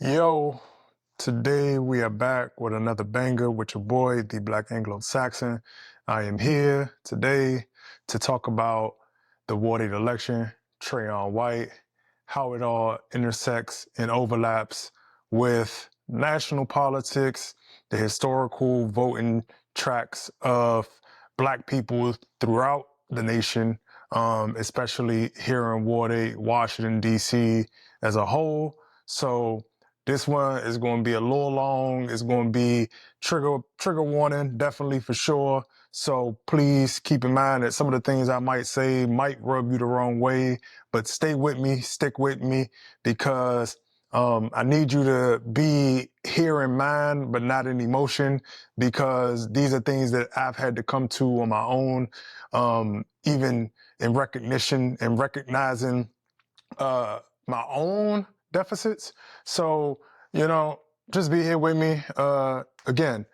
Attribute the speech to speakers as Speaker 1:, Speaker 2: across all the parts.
Speaker 1: Yo, today we are back with another banger with your boy, the Black Anglo-Saxon. I am here today to talk about the Ward 8 election, Trayon White, how it all intersects and overlaps with national politics, the historical voting tracks of Black people throughout the nation, especially here in Ward 8, Washington, D.C. as a whole. So this one is going to be a little long. It's going to be trigger warning, definitely for sure. So please keep in mind that some of the things I might say might rub you the wrong way, but stay with me, stick with me, because I need you to be here in mind, but not in emotion, because these are things that I've had to come to on my own, even in recognition and recognizing my own deficits. So, just be here with me. Again,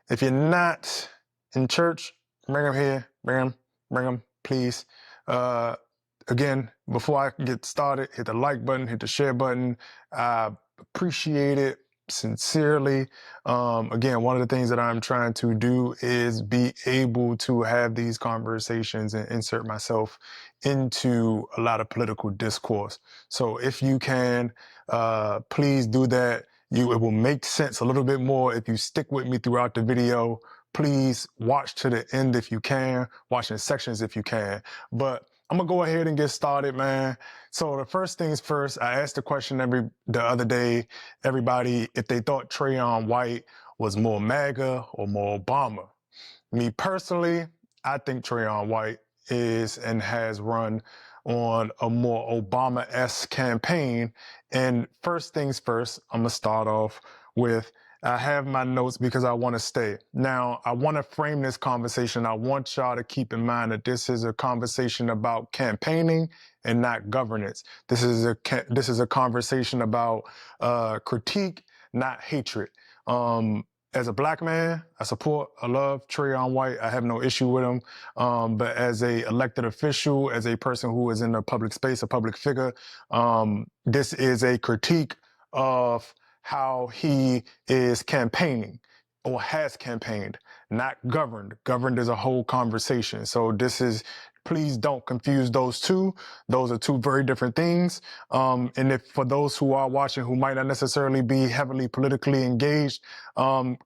Speaker 1: if you're not in church, bring them here, bring them, please. Again, before I get started, hit the like button, hit the share button. I appreciate it sincerely. Again, one of the things that I'm trying to do is be able to have these conversations and insert myself into a lot of political discourse. So if you can, please do that. It will make sense a little bit more if you stick with me throughout the video. Please watch to the end if you can, watch in sections if you can. But I'm gonna go ahead and get started, man. So the first things first, I asked the question the other day, everybody, if they thought Trayon White was more MAGA or more Obama. Me personally, I think Trayon White is and has run on a more Obama-esque campaign. And first things first, I'm gonna start off with, I have my notes because I want to stay. Now, I want to frame this conversation. I want y'all to keep in mind that this is a conversation about campaigning and not governance. This is a conversation about critique, not hatred. As a Black man, I love Trayon White. I have no issue with him. But as a elected official, as a person who is in a public space, a public figure, this is a critique of how he is campaigning or has campaigned, not governed. Governed is a whole conversation. So please don't confuse those two. Those are two very different things. And if for those who are watching who might not necessarily be heavily politically engaged,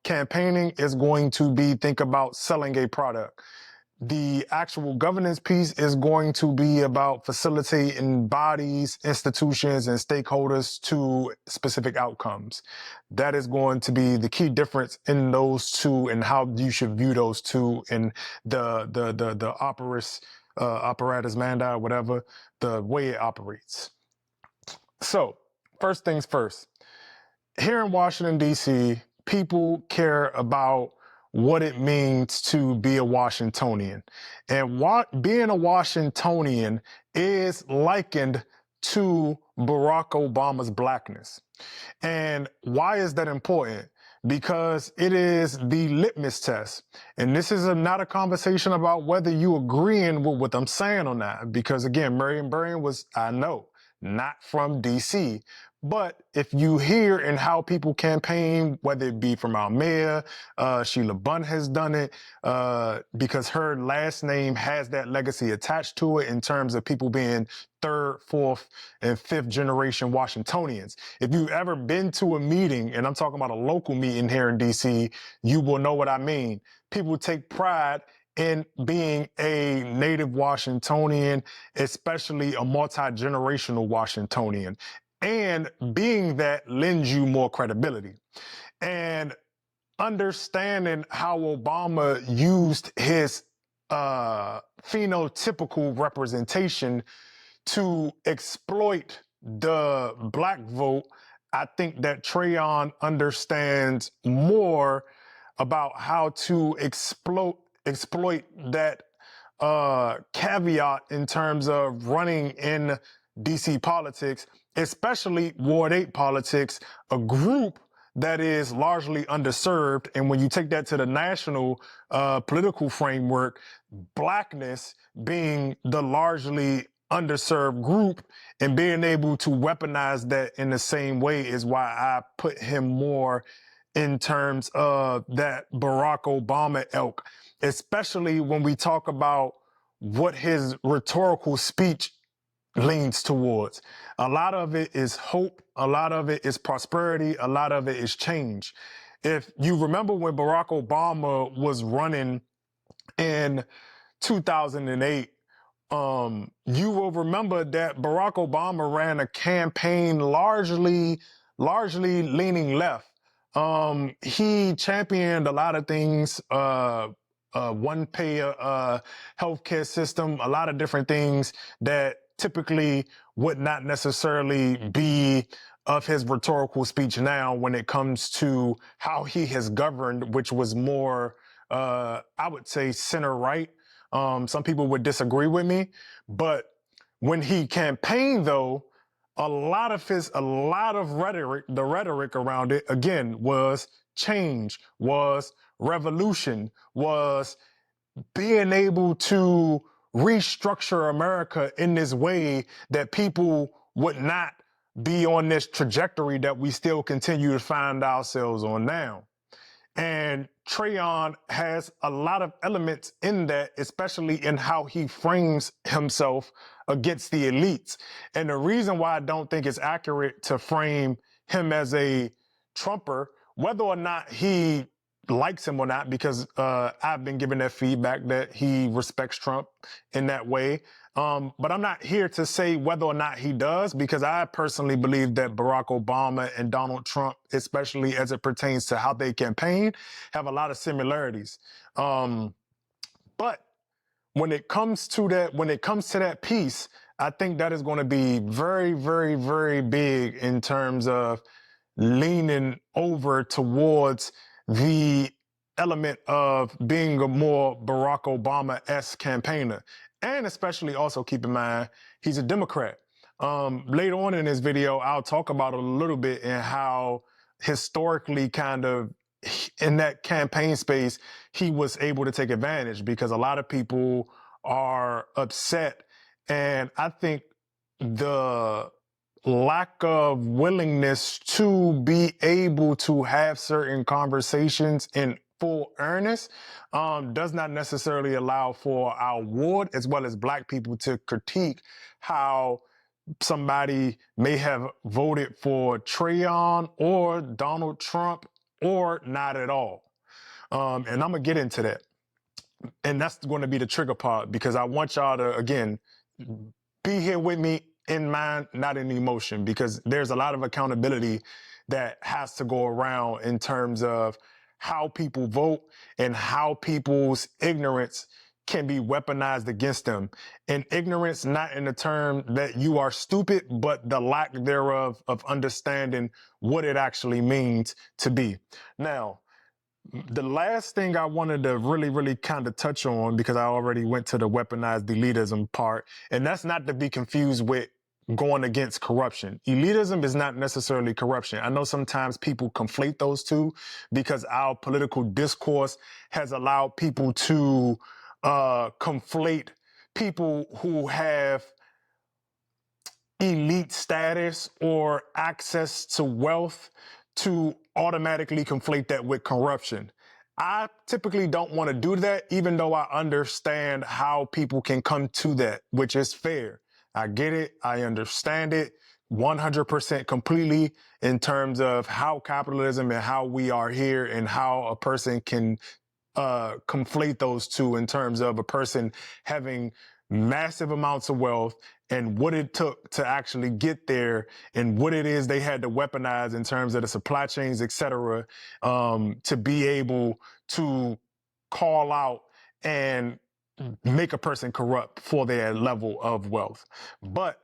Speaker 1: campaigning is going to be, think about selling a product. The actual governance piece is going to be about facilitating bodies, institutions, and stakeholders to specific outcomes. That is going to be the key difference in those two and how you should view those two in the apparatus manda, whatever, the way it operates. So, first things first. Here in Washington, D.C., people care about what it means to be a Washingtonian. And being a Washingtonian is likened to Barack Obama's Blackness. And why is that important? Because it is the litmus test. And this is not a conversation about whether you agreeing with what I'm saying or not. Because again, Marion Barry was, I know, not from DC. But if you hear in how people campaign, whether it be from our mayor, Sheila Bunn has done it, because her last name has that legacy attached to it in terms of people being third, fourth, and fifth generation Washingtonians. If you've ever been to a meeting, and I'm talking about a local meeting here in DC, you will know what I mean. People take pride in being a native Washingtonian, especially a multi-generational Washingtonian. And being that lends you more credibility. And understanding how Obama used his phenotypical representation to exploit the Black vote, I think that Trayon understands more about how to exploit that caveat in terms of running in DC politics, especially Ward 8 politics, a group that is largely underserved. And when you take that to the national political framework, Blackness being the largely underserved group, and being able to weaponize that in the same way is why I put him more in terms of that Barack Obama ilk, especially when we talk about what his rhetorical speech leans towards. A lot of it is hope, a lot of it is prosperity, a lot of it is change. If you remember when Barack Obama was running in 2008, you will remember that Barack Obama ran a campaign largely leaning left. He championed a lot of things, one payer healthcare system, a lot of different things that typically would not necessarily be of his rhetorical speech now when it comes to how he has governed, which was more, I would say, center right. Some people would disagree with me, but when he campaigned, though, a lot of rhetoric, the rhetoric around it, again, was change, was revolution, was being able to restructure America in this way that people would not be on this trajectory that we still continue to find ourselves on now. And Trayon has a lot of elements in that, especially in how he frames himself against the elites. And the reason why I don't think it's accurate to frame him as a Trumper, whether or not he likes him or not, because I've been given that feedback that he respects Trump in that way. But I'm not here to say whether or not he does, because I personally believe that Barack Obama and Donald Trump, especially as it pertains to how they campaign, have a lot of similarities. But when it comes to that piece, I think that is going to be very, very, very big in terms of leaning over towards the element of being a more Barack Obama-esque campaigner. And especially also keep in mind, he's a Democrat. Later on in this video, I'll talk about a little bit in how historically kind of in that campaign space, he was able to take advantage because a lot of people are upset. And I think the lack of willingness to be able to have certain conversations in full earnest does not necessarily allow for our ward as well as Black people to critique how somebody may have voted for Trayon or Donald Trump or not at all. And I'm gonna get into that. And that's going to be the trigger part, because I want y'all to, again, be here with me in mind, not in emotion, because there's a lot of accountability that has to go around in terms of how people vote and how people's ignorance can be weaponized against them. And ignorance, not in the term that you are stupid, but the lack thereof of understanding what it actually means to be. Now, the last thing I wanted to really kind of touch on, because I already went to the weaponized elitism part, and that's not to be confused with going against corruption. Elitism is not necessarily corruption. I know sometimes people conflate those two because our political discourse has allowed people to conflate people who have elite status or access to wealth to automatically conflate that with corruption. I typically don't want to do that, even though I understand how people can come to that, which is fair. I get it. I understand it 100% completely in terms of how capitalism and how we are here and how a person can conflate those two in terms of a person having massive amounts of wealth and what it took to actually get there and what it is they had to weaponize in terms of the supply chains, et cetera, to be able to call out and make a person corrupt for their level of wealth. But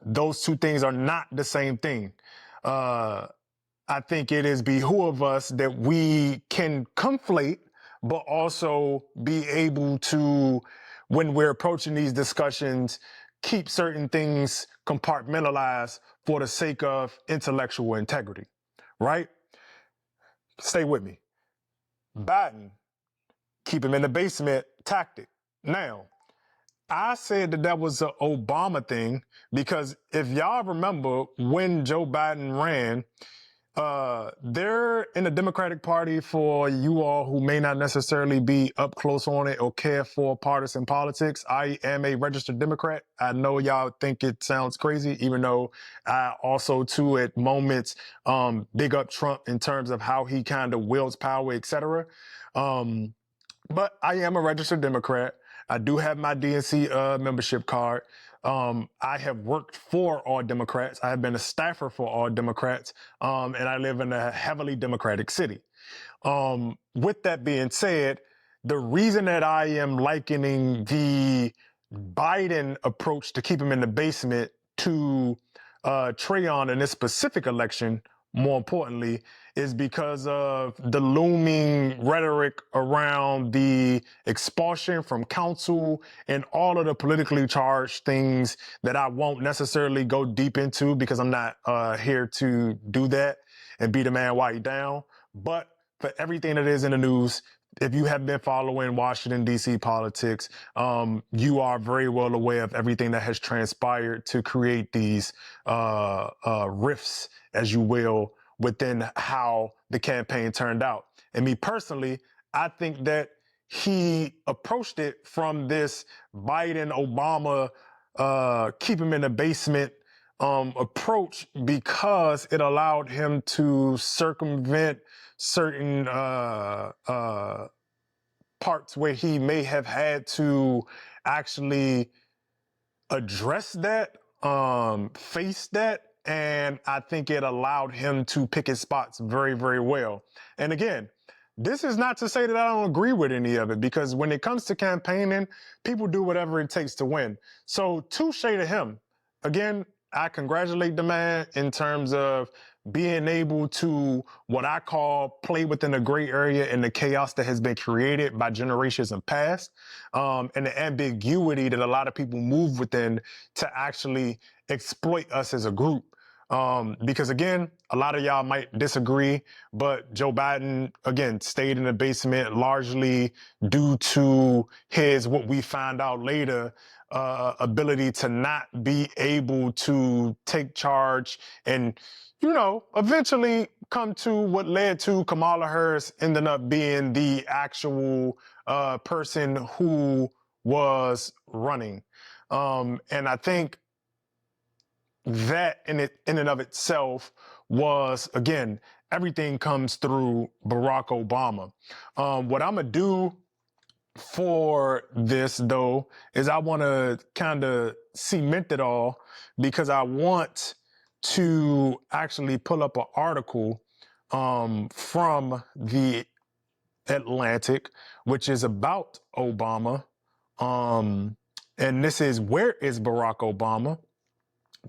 Speaker 1: those two things are not the same thing. I think it is behoove of us that we can conflate, but also be able to, when we're approaching these discussions, keep certain things compartmentalized for the sake of intellectual integrity, right? Stay with me. Biden, keep him in the basement tactic. Now, I said that that was an Obama thing because if y'all remember when Joe Biden ran, they're in the Democratic Party. For you all who may not necessarily be up close on it or care for partisan politics, I am a registered Democrat. I know y'all think it sounds crazy, even though I also too at moments big up Trump in terms of how he kind of wields power, etc. But I am a registered Democrat. I do have my DNC membership card. I have worked for all Democrats. I have been a staffer for all Democrats, and I live in a heavily Democratic city. With that being said, the reason that I am likening the Biden approach to keep him in the basement to Trayon in this specific election, more importantly, is because of the looming rhetoric around the expulsion from council and all of the politically charged things that I won't necessarily go deep into because I'm not here to do that and beat a man while he's down. But for everything that is in the news, if you have been following Washington, D.C. politics, you are very well aware of everything that has transpired to create these rifts, as you will, within how the campaign turned out. And me personally, I think that he approached it from this Biden-Obama keep him in the basement approach because it allowed him to circumvent certain parts where he may have had to actually address that, face that, and I think it allowed him to pick his spots very, very well. And again, this is not to say that I don't agree with any of it, because when it comes to campaigning, people do whatever it takes to win. So touche to him. Again, I congratulate the man in terms of being able to, what I call, play within the gray area and the chaos that has been created by generations in past, and the ambiguity that a lot of people move within to actually exploit us as a group. Because again, a lot of y'all might disagree, but Joe Biden, again, stayed in the basement largely due to his, what we found out later, ability to not be able to take charge and, you know, eventually come to what led to Kamala Harris ending up being the actual person who was running. And I think that in and of itself was, again, everything comes through Barack Obama. What I'm gonna do for this though is I want to kind of cement it all, because I want to actually pull up an article from the Atlantic, which is about Obama. And this is, where is Barack Obama?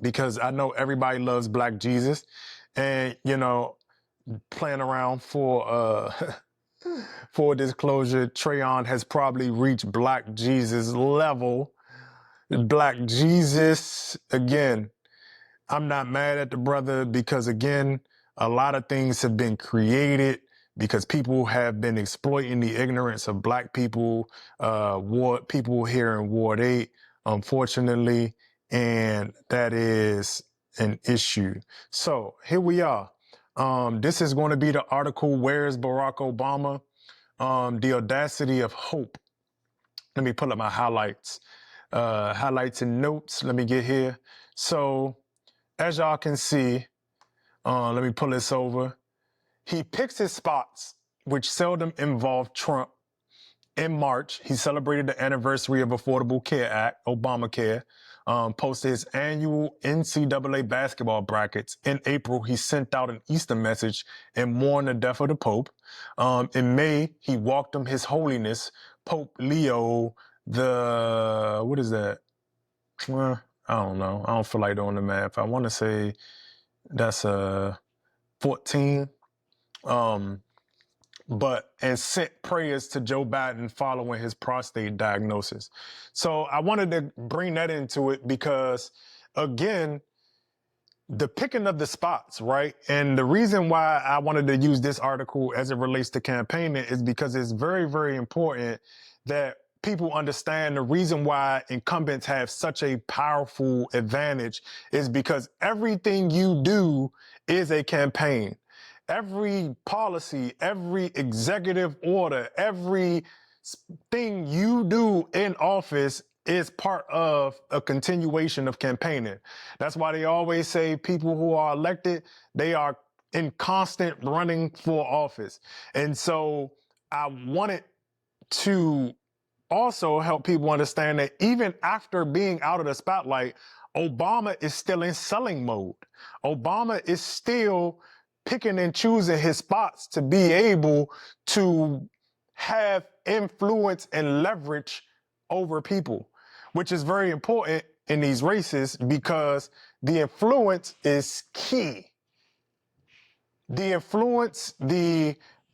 Speaker 1: Because I know everybody loves Black Jesus, and you know, playing around for for disclosure, Trayon has probably reached Black Jesus level. Black Jesus, again, I'm not mad at the brother, because again, a lot of things have been created because people have been exploiting the ignorance of Black people, people here in Ward 8, unfortunately, and that is an issue. So here we are. This is going to be the article, Where is Barack Obama? The Audacity of Hope. Let me pull up my highlights. Highlights and notes. Let me get here. So as y'all can see, let me pull this over. He picks his spots, which seldom involve Trump. In March, he celebrated the anniversary of Affordable Care Act, Obamacare, posted his annual NCAA basketball brackets. In April, he sent out an Easter message and mourned the death of the Pope. In May, he welcomed His Holiness, Pope Leo what is that? Well, I don't know. I don't feel like doing the math. I want to say that's 14. And sent prayers to Joe Biden following his prostate diagnosis. So I wanted to bring that into it because, again, the picking of the spots, right? And the reason why I wanted to use this article as it relates to campaigning is because it's very, very important that people understand the reason why incumbents have such a powerful advantage is because everything you do is a campaign. Every policy, every executive order, every thing you do in office is part of a continuation of campaigning. That's why they always say people who are elected, they are in constant running for office. And so I wanted to also help people understand that even after being out of the spotlight, Obama is still in selling mode. Obama is still picking and choosing his spots to be able to have influence and leverage over people, which is very important in these races because the influence is key. The influence,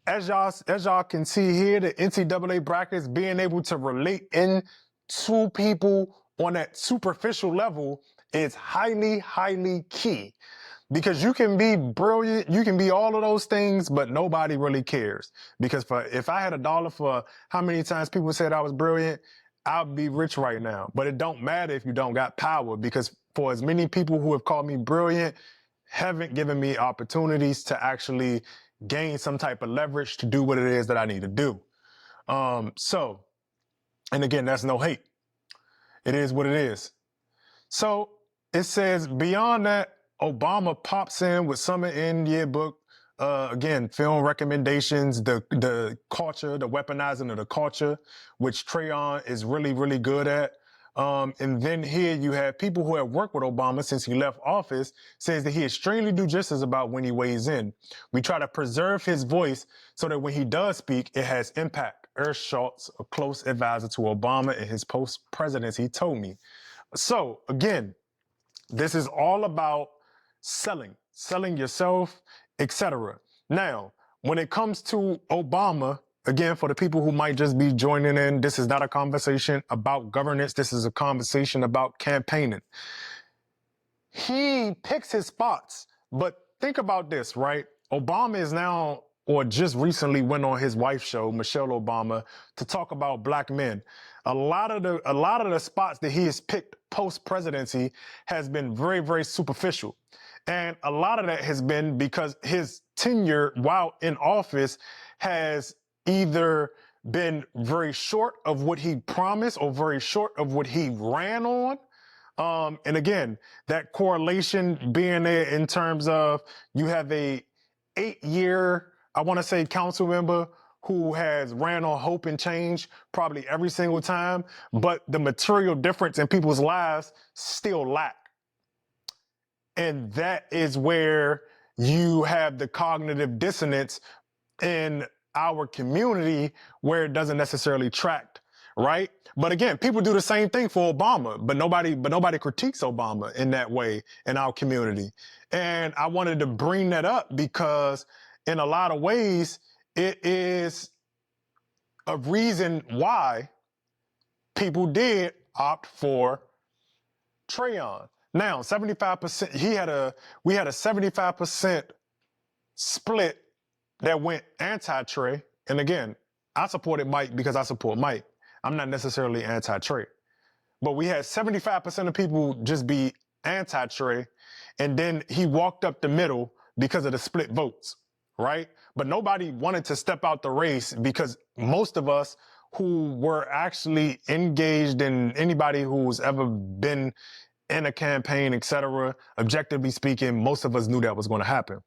Speaker 1: as y'all can see here, the NCAA brackets, being able to relate into people on that superficial level is highly, highly key. Because you can be brilliant, you can be all of those things, but nobody really cares. Because if I had $1 for how many times people said I was brilliant, I'd be rich right now. But it don't matter if you don't got power, because for as many people who have called me brilliant, haven't given me opportunities to actually gain some type of leverage to do what it is that I need to do. And again, that's no hate. It is what it is. So it says, beyond that, Obama pops in with Summer in Yearbook. Again, film recommendations, the culture, the weaponizing of the culture, which Trayon is really, really good at. And then here you have people who have worked with Obama since he left office, says that he is extremely judicious about when he weighs in. We try to preserve his voice so that when he does speak, it has impact. Ernst Schultz, a close advisor to Obama in his post-presidency, told me. So again, this is all about selling yourself, etc. Now, when it comes to Obama, again, for the people who might just be joining in, this is not a conversation about governance. This is a conversation about campaigning. He picks his spots, but think about this, right? Obama is now, or just recently went on his wife's show, Michelle Obama, to talk about black men. A lot of the spots that he has picked post-presidency has been very, very superficial. And a lot of that has been because his tenure while in office has either been very short of what he promised or very short of what he ran on. And again, that correlation being there in terms of you have a 8-year, I want to say, council member who has ran on hope and change probably every single time, but the material difference in people's lives still lack. And that is where you have the cognitive dissonance in our community where it doesn't necessarily track, right? But again, people do the same thing for Obama, but nobody critiques Obama in that way in our community. And I wanted to bring that up because in a lot of ways, it is a reason why people did opt for Trayon. Now, 75%, we had a 75% split that went anti-Trey. And again, I supported Mike because I support Mike. I'm not necessarily anti-Trey. But we had 75% of people just be anti-Trey. And then he walked up the middle because of the split votes, right? But nobody wanted to step out the race because most of us who were actually engaged in anybody who's ever been in a campaign, etc., objectively speaking, most of us knew that was going to happen.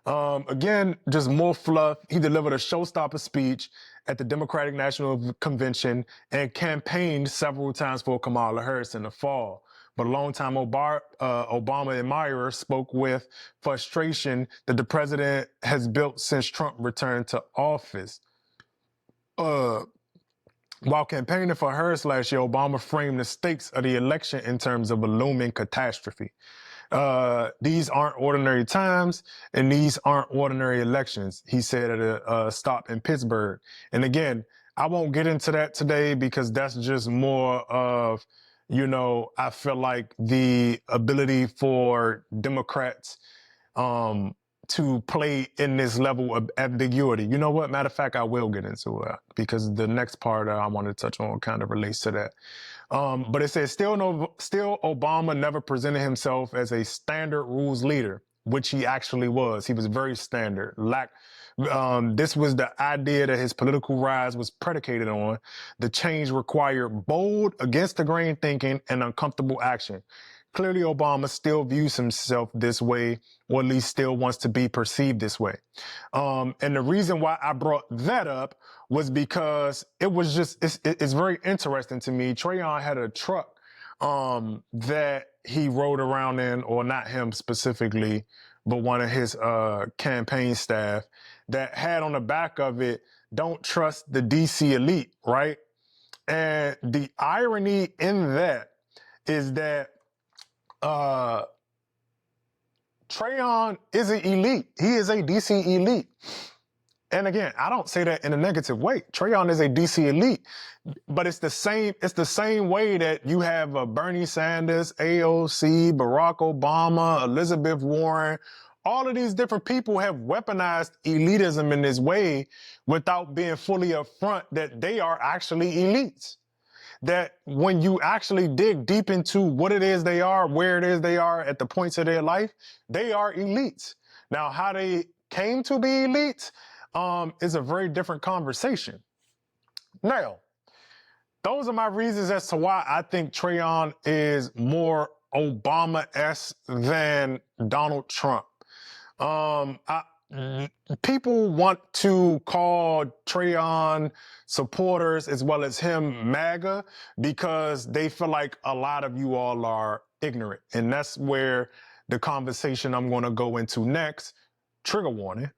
Speaker 1: Again, just more fluff. He delivered a showstopper speech at the Democratic National Convention and campaigned several times for Kamala Harris in the fall. But a longtime Obama admirer spoke with frustration that the president has built since Trump returned to office. While campaigning for Harris last year, Obama framed the stakes of the election in terms of a looming catastrophe. These aren't ordinary times, and these aren't ordinary elections, he said at a stop in Pittsburgh. And again, I won't get into that today because that's just more of, I feel like the ability for Democrats to play in this level of ambiguity. You know what? Matter of fact, I will get into it because the next part I want to touch on kind of relates to that. But it says, still Obama never presented himself as a standard rules leader, which he actually was. He was very standard. This was the idea that his political rise was predicated on. The change required bold, against the grain thinking and uncomfortable action. Clearly, Obama still views himself this way, or at least still wants to be perceived this way. And the reason why I brought that up was because it's very interesting to me. Trayon had a truck that he rode around in, or not him specifically, but one of his campaign staff, that had on the back of it, "Don't trust the DC elite," right? And the irony in that is that Trayon is an elite. He is a DC elite. And again, I don't say that in a negative way. Trayon is a DC elite, but it's the same way that you have Bernie Sanders, AOC, Barack Obama, Elizabeth Warren. All of these different people have weaponized elitism in this way without being fully upfront that they are actually elites. That when you actually dig deep into what it is they are, where it is they are at the points of their life, they are elites. Now, how they came to be elites is a very different conversation. Now, those are my reasons as to why I think Trayon is more Obama-esque than Donald Trump. People want to call Trayon supporters as well as him MAGA because they feel like a lot of you all are ignorant. And that's where the conversation I'm going to go into next, trigger warning,